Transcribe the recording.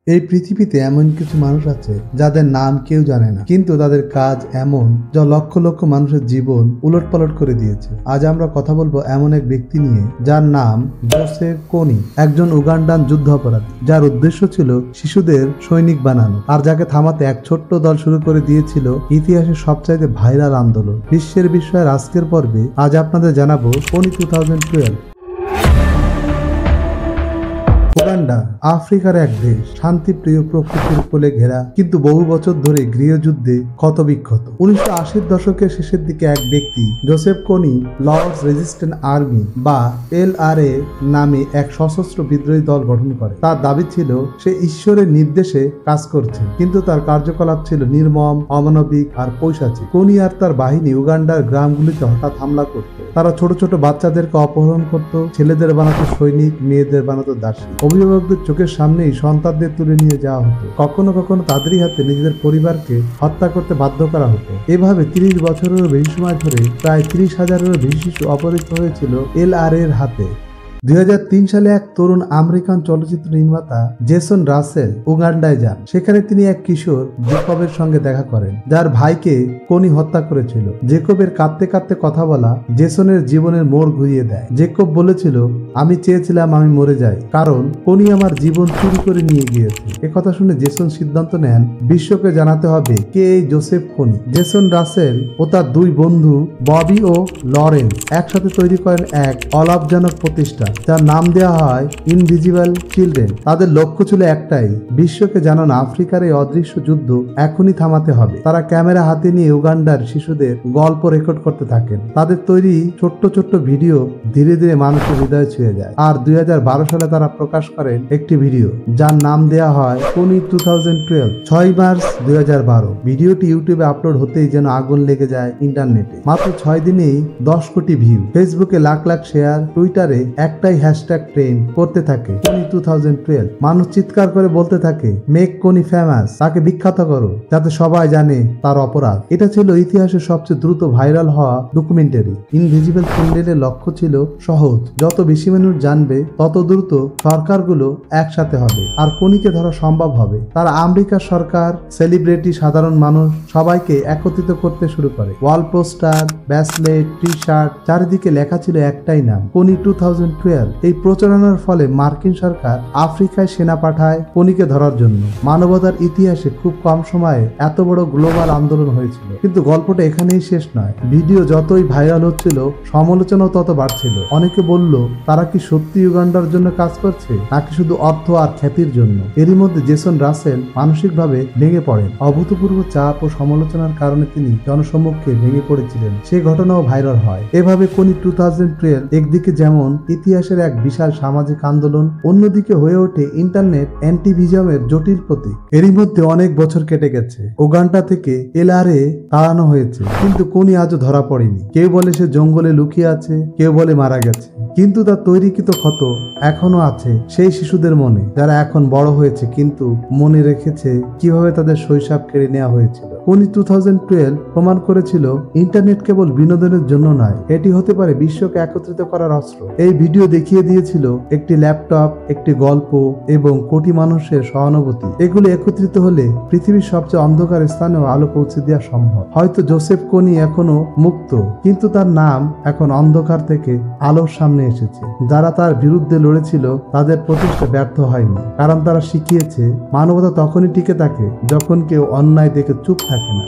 এই পৃথিবীতে এমন কিছু মানুষ আছে যাদের নাম কেউ জানে না, কিন্তু তাদের কাজ এমন যা লক্ষ লক্ষ মানুষের জীবন উলটপালট করে দিয়েছে। আজ আমরা কথা বলবো এমন এক ব্যক্তি নিয়ে যার নাম জোসেফ কোনি, একজন উগান্ডান যুদ্ধ অপরাধী যার উদ্দেশ্য ছিল শিশুদের সৈনিক বানানো, আর যাকে থামাতে এক ছোট্ট দল শুরু করে দিয়েছিল ইতিহাসের সবচাইতে ভাইরাল আন্দোলন। বিশ্বের বিষয়ের আজকের পর্বে আজ আপনাদের জানাবো কোনি 2012। উগান্ডা আফ্রিকার এক দেশ, শান্তিপ্রিয় প্রকৃতির কোলে ঘেরা, কিন্তু বহু বছর ধরে গৃহযুদ্ধে ক্ষতবিক্ষত। 1980-র দশকের শেষের দিকে এক ব্যক্তি জোসেফ কোনি লর্ডস রেজিস্ট্যান্ট আর্মি বা LRA নামে এক সশস্ত্র বিদ্রোহী দল গঠন করে। তার দাবি ছিল সে ঈশ্বরের নির্দেশে কাজ করছে, কিন্তু তার কার্যকলাপ ছিল নির্মম, অমানবিক আর পৈশাচিক। কোনি আর তার বাহিনী উগান্ডার গ্রামগুলিতে হঠাৎ হামলা করত। তারা ছোট ছোট বাচ্চাদেরকে অপহরণ করত, ছেলেদের বানাতো সৈনিক, মেয়েদের বানাতো দাসী। অভিভাবকদের চোখের সামনেই সন্তানদের তুলে নিয়ে যাওয়া হতো। কখনো কখনো তাদেরই হাতে নিজেদের পরিবারকে হত্যা করতে বাধ্য করা হতো। এভাবে 30 বছরেরও বেশি সময় ধরে প্রায় 30,000-এরও বেশি শিশু অপহৃত হয়েছিল LRA এর হাতে। 2003 সালে এক তরুণ আমেরিকান চলচ্চিত্র নির্মাতা জেসন রাসেল উগান্ডায় যান। সেখানে তিনি এক কিশোর জেকবের সঙ্গে দেখা করেন, যার ভাইকে কোনি হত্যা করেছিল। জেকবের কাঁদতে কাঁদতে কথা বলা জেসনের জীবনের মোড় ঘুরিয়ে দেয়। জেকব বলেছিল, আমি চেয়েছিলাম আমি মরে যাই, কারণ কোনি আমার জীবন চুরি করে নিয়ে গিয়েছে। একথা শুনে জেসন সিদ্ধান্ত নেন বিশ্বকে জানাতে হবে কে এই জোসেফ কোনি। জেসন রাসেল ও তার দুই বন্ধু ববি ও লরেন্স একসাথে তৈরি করেন এক অলাভজনক প্রতিষ্ঠান, যার নাম দেওয়া হয় ইনভিজিবল চিলড্রেন। তাদের লক্ষ্য ছিল একটাই, বিশ্বকে জানানো আফ্রিকার এই অদৃশ্য যুদ্ধ এখনই থামাতে হবে। তারা ক্যামেরা হাতে নিয়ে উগান্ডার শিশুদের গল্প রেকর্ড করতে থাকেন। তাদের তৈরি ছোট্ট ছোট্ট ভিডিও ধীরে ধীরে মানুষের হৃদয়ে ছুঁয়ে যায়। আর 2012 সালে তারা প্রকাশ করেন একটি ভিডিও যার নাম দেওয়া হয় কোনি 2012। 6 মার্চ 2012 ভিডিওটি ইউটিউবে আপলোড হতেই যেন আগুন লেগে যায় ইন্টারনেটে। মাত্র 6 দিনেই 10 কোটি ভিউ, ফেসবুকে লাখ লাখ শেয়ার, টুইটারে একটাই হ্যাশট্যাগ ট্রেন্ড করতে থাকে কোনি 2012। মানুষ চিৎকার করে বলতে থাকে মেক কোনি ফেমাস, তাকে বিখ্যাত করো যাতে সবাই জানে তার অপরাধ। এটা ছিল ইতিহাসের সবচেয়ে দ্রুত ভাইরাল হওয়া ডকুমেন্টারি। ইনভিজিবল চিলড্রেনের লক্ষ্য ছিল সহজ, যত বেশি মানুষ জানবে তত দ্রুত সরকারগুলো একসাথে হবে আর কোনিকে ধরা সম্ভব হবে। তারা আমেরিকার সরকার, সেলিব্রিটি, সাধারণ মানুষ সবাইকে একত্রিত করতে শুরু করে। ওয়াল পোস্টার, ব্যাসলেট, টি-শার্ট, চারিদিকে লেখা ছিল একটাই নাম, কোনি 2012। এই প্রচারণার ফলে মার্কিন সরকার আফ্রিকায় সেনা পাঠায় কোনিকে ধরার জন্য। মানবতার ইতিহাসে খুব কম সময়ে এত বড় গ্লোবাল আন্দোলন হয়েছিল। কিন্তু গল্পটা এখানেই শেষ নয়। ভিডিও যতই ভাইরাল হচ্ছিল, সমালোচনাও তত বাড়ছিল। অনেকে বলল তারা কি সত্যি উগান্ডার জন্য কাজ করছে, নাকি শুধু অর্থ আর খ্যাতির জন্য। এরই মধ্যে জেসন রাসেল মানসিকভাবে ভেঙে পড়েন। অভূতপূর্ব চাপ ও সমালোচনার কারণে তিনি জনসম্মুখে ভেঙে পড়েছিলেন। সেই ঘটনাও ভাইরাল হয়। এভাবে কোনি 2012 একদিকে যেমন ইতিহাসের এক বিশাল সামাজিক আন্দোলন, অন্যদিকে হয়ে ওঠে ইন্টারনেট অ্যান্টিভিজমের জটিল প্রতীক। এরই মধ্যে অনেক বছর কেটে গেছে। উগান্ডা থেকে LRA তাড়ানো হয়েছে, কিন্তু কোনি আজও ধরা পড়েনি। কেউ বলে সে জঙ্গলে লুকিয়ে আছে, কেউ বলে মারা গেছে, কিন্তু তার তৈরিকৃত ক্ষত এখনো আছে সেই শিশুদের মনে, যারা এখন বড় হয়েছে কিন্তু মনে রেখেছে কিভাবে তাদের শৈশব কেড়ে নেওয়া হয়েছিল। কোনি 2012 প্রমাণ করেছিল ইন্টারনেট কেবল বিনোদনের জন্য নয়, এটি হতে পারে বিশ্বকে একত্রিত করার অস্ত্র। এই ভিডিও দেখিয়ে দিয়েছিল একটি ল্যাপটপ, একটি গল্প এবং কোটি মানুষের সহানুভূতি। এগুলো একত্রিত হলে পৃথিবীর সবচেয়ে অন্ধকার স্থানেও আলো পৌঁছে দেওয়া সম্ভব। হয়তো জোসেফ কোনি এখনো মুক্ত, কিন্তু তার নাম এখন অন্ধকার থেকে আলোর সামনে এসেছে। যারা তার বিরুদ্ধে লড়েছিল তাদের প্রচেষ্টা ব্যর্থ হয়নি, কারণ তারা শিখিয়েছে মানবতা তখনই টিকে থাকে যখন কেউ অন্যায় দেখে চুপ থাকে না।